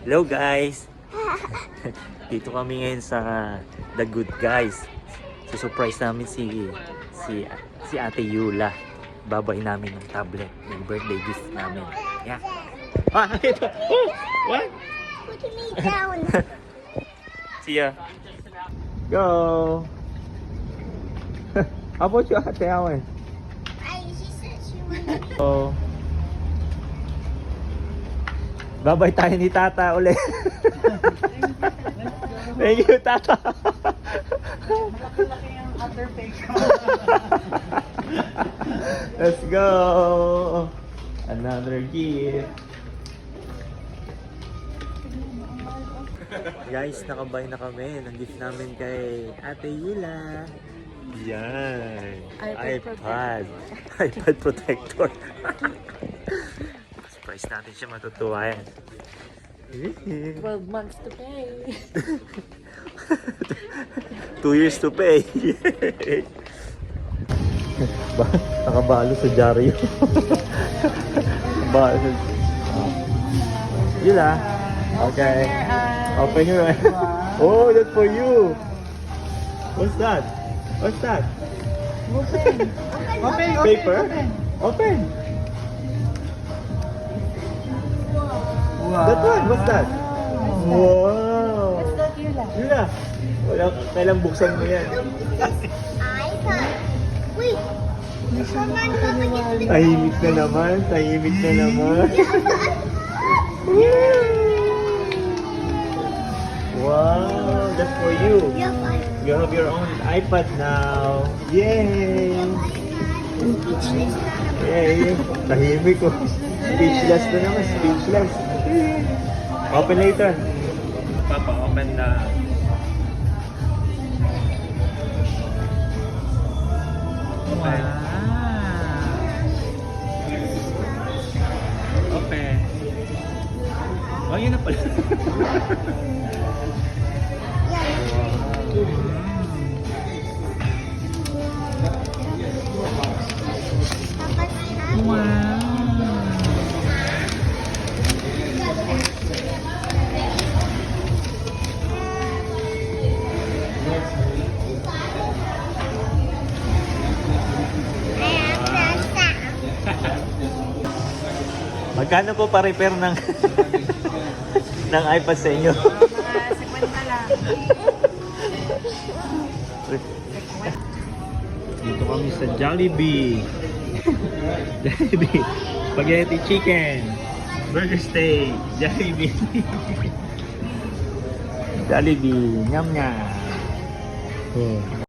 Hello guys! Dito kami ngayon sa The Good Guys. Surprise namin si Ate Yula. Babay namin ng tablet. Yung birthday gift namin. Yeah. Ah, ito! Oh! What? Put me down. See ya. Go! How about you, Ate Awen? She said she wanted. Oh. Babay tayo ni Tata ulit. Thank you, Tata. Malaki-laki yung other page. Let's go. Another gift. Guys, nakabay na kami ng gift namin kay Ate Yula. Yan. iPad. iPad protector. Surprise natin siya, matutuwa yan. 12 months to pay. 2 years to pay. Nakabalo sa dyaryo. Nakabalo sa... Yula. Okay. Open your eyes. Oh, that's for you. What's that? What's that? Open. Open. Paper? Open. Open. Wow. That one, what's that? Wow. What's that, Yula? Yula. Wala, kailang buksan mo yan. iPad. Wait. Tahimik na naman, tahimik na naman. Wow, that's for you. You have your own iPad now. Yay! Yay! Tahimik ko. Speechless na naman, speechless. Open later. Papa, open na. Open. Open. Oh, yun na pala. Magkano po pa-repair ng ng iPad sa inyo? Mga 50 lang. Dito kami sa Jollibee. Jollibee. Spaghetti chicken. Burger steak. Jollibee. Jollibee. Nyam nyam. Oh.